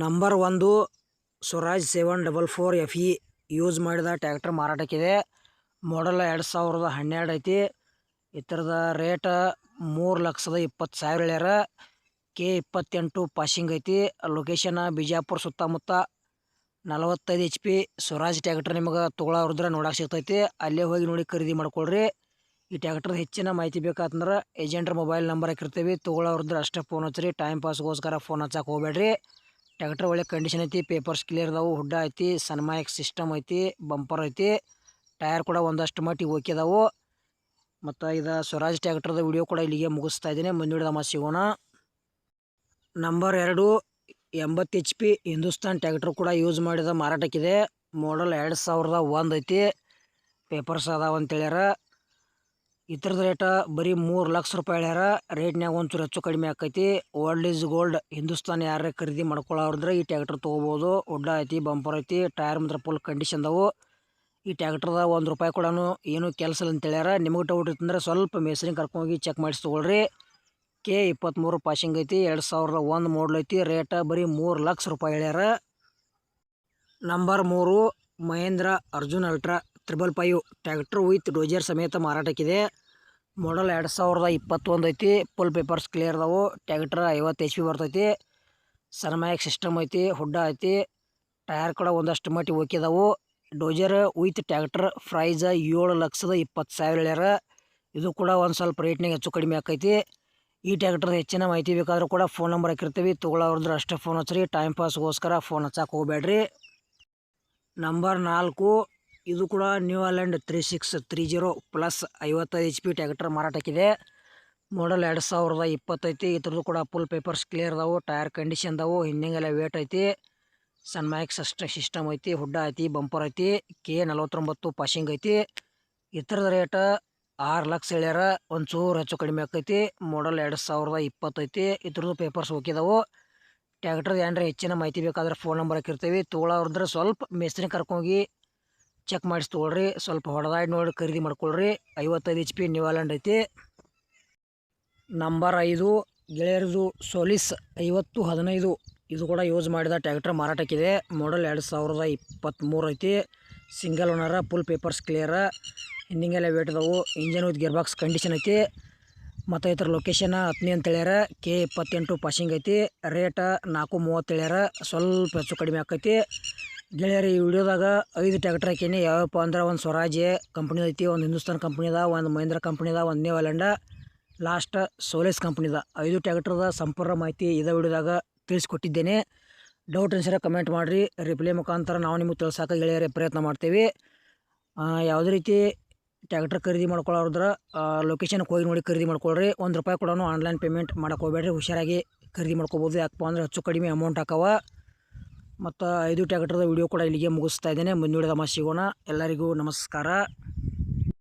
Number 1 Swaraj 744 FE use ಮಾಡಿದ tractor ಮಾರಾಟಕ್ಕಿದೆ. ಮಾಡಲ್ 2012 ಐತಿ. ಇದರದ ರೇಟ್ 3,20,000 ಹೇಳ್ಯಾರ. K28 ಪಾಸಿಂಗ್ ಐತಿ. ಲೊಕೇಶನ್ ಬಿಜಾಪುರ ಸುತ್ತಮುತ್ತ. 45 HP ಸ್ವರಾಜ್ ಟ್ರ್ಯಾಕ್ಟರ್ ನಿಮಗೆ ತೊಗೊಳೋರಿದ್ರೆ ನೋಡಕ್ಕೆ ಸಿಗ್ತೈತಿ. ಅಲ್ಲೇ ಹೋಗಿ ನೋಡಿ ಖರೀದಿ ಮಾಡ್ಕೊಳ್ರಿ. ಈ ಟ್ರ್ಯಾಕ್ಟರ್ ಹೆಚ್ಚಿನ ಮಾಹಿತಿ ಬೇಕಾತಂದ್ರೆ ಏಜೆಂಟ್ರ ಮೊಬೈಲ್ ನಂಬರ್ ಹಾಕಿರ್ತೀವಿ. ತೊಗೊಳೋರಿದ್ರೆ ಅಷ್ಟೇ ಫೋನ್ ಹಚ್ಚಿರಿ. ಟೈಮ್ ಪಾಸ್ಗೋಸ್ಕರ ಫೋನ್ ಹಚ್ಚಕ್ಕೆ ಹೋಗ್ಬೇಡ್ರಿ. ಟ್ರ್ಯಾಕ್ಟರ್ ಒಳ್ಳೆ ಕಂಡೀಷನ್ ಐತಿ. ಪೇಪರ್ಸ್ ಕ್ಲಿಯರ್ ಅದಾವು. ಹುಡ್ಡ ಐತಿ. ಸನ್ಮೈಕ್ ಸಿಸ್ಟಮ್ ಐತಿ. ಬಂಪರ್ ಐತಿ. ಟೈರ್ ಕೂಡ ಒಂದಷ್ಟು ಮಟ್ಟಿಗೆ ಓಕೆ ಅದಾವು. ಮತ್ತು ಇದು ಸ್ವರಾಜ್ ಟ್ರ್ಯಾಕ್ಟರ್ದ ವಿಡಿಯೋ ಕೂಡ ಇಲ್ಲಿಗೆ ಮುಗಿಸ್ತಾ ಇದ್ದೀನಿ. ಮುಂದಿನ ಮತ್ತೆ ಸಿಗೋಣ. ನಂಬರ್ 2 80 HP ಹಿಂದೂಸ್ತಾನ್ ಟ್ರ್ಯಾಕ್ಟರ್ ಕೂಡ ಯೂಸ್ ಮಾಡಿದ ಮಾರಾಟಕ್ಕಿದೆ. ಮಾಡಲ್ 2001 ಐತಿ. ಪೇಪರ್ಸ್ ಅದಾವ ಅಂತ ಹೇಳ್ಯಾರ. ಇದ್ರದ್ದು ರೇಟ ಬರೀ 3 ಲಕ್ಷ ರೂಪಾಯಿ ಹೇಳ್ಯಾರ. ರೇಟ್ನಾಗ ಒಂಚೂರು ಹೆಚ್ಚು ಕಡಿಮೆ ಆಕೈತಿ. Old is gold. ಹಿಂದೂಸ್ತಾನ್ ಯಾರೇ ಖರೀದಿ ಮಾಡ್ಕೊಳ್ಳೋರಿದ್ರೆ ಈ ಟ್ರ್ಯಾಕ್ಟರ್ ತೊಗೋಬೋದು. ಹುಡ್ಡ ಐತಿ. ಬಂಪರ್ ಐತಿ. ಟೈರ್ ಮಾತ್ರ ಫುಲ್ ಕಂಡೀಷನ್ ಅದಾವು. ಈ ಟ್ರ್ಯಾಕ್ಟರ್ದ ₹1 ಕೂಡ ಏನೂ ಕೆಲಸ ಇಲ್ಲ ಅಂತ ಹೇಳ್ಯಾರ. ನಿಮಗೆ ಡೌಟ್ ಇತ್ತಂದ್ರೆ ಸ್ವಲ್ಪ ಮೇಸ್ತ್ರಿನ ಕರ್ಕೊಂಡೋಗಿ ಚೆಕ್ ಮಾಡಿಸಿ ತೊಗೊಳ್ರಿ. K23 ಪಾಸಿಂಗ್ ಐತಿ. 2001 ಮಾಡಲ್ ಐತಿ. ರೇಟ್ ಬರೀ 3 ಲಕ್ಷ ರೂಪಾಯಿ ಹೇಳ್ಯಾರ. Number 3 Mahindra Arjun ultra 555 tractor with dozer ಸಮೇತ ಮಾರಾಟಕ್ಕಿದೆ. ಮಾಡಲ್ 2021 ಐತಿ. ಫುಲ್ ಪೇಪರ್ಸ್ ಕ್ಲಿಯರ್ ಅದಾವು. ಟ್ರ್ಯಾಕ್ಟರ್ 50 HP ಬರ್ತೈತಿ. ಸನ್ಮೈಕ್ ಸಿಸ್ಟಮ್ ಐತಿ. ಹುಡ್ಡ ಐತಿ. ಟೈರ್ ಕೂಡ ಒಂದಷ್ಟು ಮಟ್ಟಿಗೆ ಓಕೆ ಅದಾವು. ಡೋಜರ್ ವಿತ್ ಟ್ರ್ಯಾಕ್ಟರ್ ಪ್ರೈಸ್ 7,20,000 ಹೇಳ್ಯಾರ. ಇದು ಕೂಡ ಒಂದು ಸ್ವಲ್ಪ ರೇಟ್ನಾಗ ಹೆಚ್ಚು ಕಡಿಮೆ ಆಕೈತಿ. ಈ ಟ್ರ್ಯಾಕ್ಟರ್ ಹೆಚ್ಚಿನ ಮಾಹಿತಿ ಬೇಕಾದರೂ ಕೂಡ ಫೋನ್ ನಂಬರ್ ಹಾಕಿರ್ತೀವಿ. ತೊಗೊಳೋರಿದ್ರೆ ಅಷ್ಟೇ ಫೋನ್ ಹಚ್ಚಿರಿ. ಟೈಮ್ ಪಾಸ್ಗೋಸ್ಕರ ಫೋನ್ ಹಚ್ಚಕ್ಕೆ ಹೋಗ್ಬೇಡ್ರಿ. ನಂಬರ್ 4 ಇದು ಕೂಡ New Holland 3630 plus 55 HP tractor ಮಾರಾಟಕ್ಕಿದೆ. ಮಾಡಲ್ 2020 ಐತಿ. ಇದ್ರದ್ದು ಕೂಡ ಫುಲ್ ಪೇಪರ್ಸ್ ಕ್ಲಿಯರ್ ಅದಾವು. ಟೈರ್ ಕಂಡೀಷನ್ ಅದಾವು. ಹಿಂದಿಂಗೆಲ್ಲ ವೇಟ್ ಐತಿ. ಸನ್ಮೈಕ್ ಸಿಸ್ಟಮ್ ಐತಿ. ಹುಡ್ಡ ಐತಿ. ಬಂಪರ್ ಐತಿ. K49 ಪಾಸಿಂಗ್ ಐತಿ. ಇದ್ರದ ರೇಟ್ 6 ಲಕ್ಷ ಹೇಳ್ಯಾರ. ಒಂಚೂರು ಹೆಚ್ಚು ಕಡಿಮೆ ಆಕೈತಿ. ಮಾಡಲ್ 2020 ಐತಿ. ಇದ್ರದ್ದು ಪೇಪರ್ಸ್ ಓಕೆ ಅದಾವು. ಟ್ರ್ಯಾಕ್ಟರ್ ಏನಾರ ಹೆಚ್ಚಿನ ಮಾಹಿತಿ ಬೇಕಾದ್ರೆ ಫೋನ್ ನಂಬರ್ ಹಾಕಿರ್ತೀವಿ. ತೊಗೊಳೋರಿದ್ರೆ ಸ್ವಲ್ಪ ಮೇಸ್ತ್ರಿನ ಕರ್ಕೊಂಡೋಗಿ ಚೆಕ್ ಮಾಡಿಸಿ ತೊಗೊಳ್ರಿ. ಸ್ವಲ್ಪ ಹೊಡೆದಾಡಿ ನೋಡಿ ಖರೀದಿ ಮಾಡ್ಕೊಳ್ರಿ. 55 HP ನ್ಯೂ ಹಾಲೆಂಡ್ ಐತಿ. ನಂಬರ್ 5 ಗೆಳೆಯರದು ಸೋಲಿಸ್ 5015 ಇದು ಕೂಡ ಯೂಸ್ ಮಾಡಿದ ಟ್ರ್ಯಾಕ್ಟರ್ ಮಾರಾಟಕ್ಕಿದೆ. ಮಾಡಲ್ 2023 ಐತಿ. Single owner. Full papers clear. ಹಿಂದಿಂಗೆಲ್ಲ ವೇಟ್ ಅದಾವು. Engine with gear box condition ಐತಿ. ಮತ್ತು ಇದ್ರ ಲೊಕೇಶನ್ 10 ಅಂತ ಹೇಳ್ಯಾರ. K28 ಪಾಸಿಂಗ್ ಐತಿ. ರೇಟ್ 430 ಹೇಳ್ಯಾರ. ಸ್ವಲ್ಪ ಹೆಚ್ಚು ಕಡಿಮೆ ಆಕೈತಿ. ಗೆಳೆಯರು ಈ ವಿಡಿಯೋದಾಗ 5 ಟ್ರ್ಯಾಕ್ಟರ್ ಹಾಕೀನಿ. ಯಾವಪ್ಪ ಅಂದ್ರೆ ಒಂದು ಸ್ವರಾಜ್ ಕಂಪ್ನಿದ ಐತಿ, ಒಂದು ಹಿಂದೂಸ್ತಾನ್ ಕಂಪ್ನಿದ, ಒಂದು ಮಹೇಂದ್ರ ಕಂಪ್ನಿದ, ಒಂದು ನ್ಯೂ ಹಾಲೆಂಡ್, ಲಾಸ್ಟ್ ಸೋಲಿಸ್ ಕಂಪ್ನಿದ 5 ಟ್ರ್ಯಾಕ್ಟರ್ದ ಸಂಪೂರ್ಣ ಮಾಹಿತಿ ಇದೇ ವಿಡಿಯೋದಾಗ ತಿಳಿಸ್ಕೊಟ್ಟಿದ್ದೇನೆ. ಡೌಟ್ ಅನ್ಸರ ಕಮೆಂಟ್ ಮಾಡಿರಿ. ರಿಪ್ಲೈ ಮುಖಾಂತರ ನಾವು ನಿಮಗೆ ತಿಳ್ಸೋಕೆ ಗೆಳೆಯರೇ ಪ್ರಯತ್ನ ಮಾಡ್ತೀವಿ. ಯಾವುದೇ ರೀತಿ ಟ್ರ್ಯಾಕ್ಟರ್ ಖರೀದಿ ಮಾಡ್ಕೊಳ್ಳೋದ್ರೆ ಲೊಕೇಶನ್ಗೆ ಹೋಗಿ ನೋಡಿ ಖರೀದಿ ಮಾಡ್ಕೊಳ್ರಿ. ₹1 ಕೂಡ ಆನ್ಲೈನ್ ಪೇಮೆಂಟ್ ಮಾಡೋಕೆ ಹೋಗ್ಬೇಡ್ರಿ. ಹುಷಾರಾಗಿ ಖರೀದಿ ಮಾಡ್ಕೋಬೋದು. ಯಾಕಪ್ಪ ಅಂದ್ರೆ ಹೆಚ್ಚು ಕಡಿಮೆ ಅಮೌಂಟ್ ಹಾಕವ. ಮತ್ತು 5 ಟ್ರ್ಯಾಕ್ಟರ್ದ ವಿಡಿಯೋ ಕೂಡ ಇಲ್ಲಿಗೆ ಮುಗಿಸ್ತಾ ಇದ್ದೇನೆ. ಮುಂದಿನ ವಿಡಿಯೋದಾಗ ಸಿಗೋಣ. ಎಲ್ಲರಿಗೂ ನಮಸ್ಕಾರ.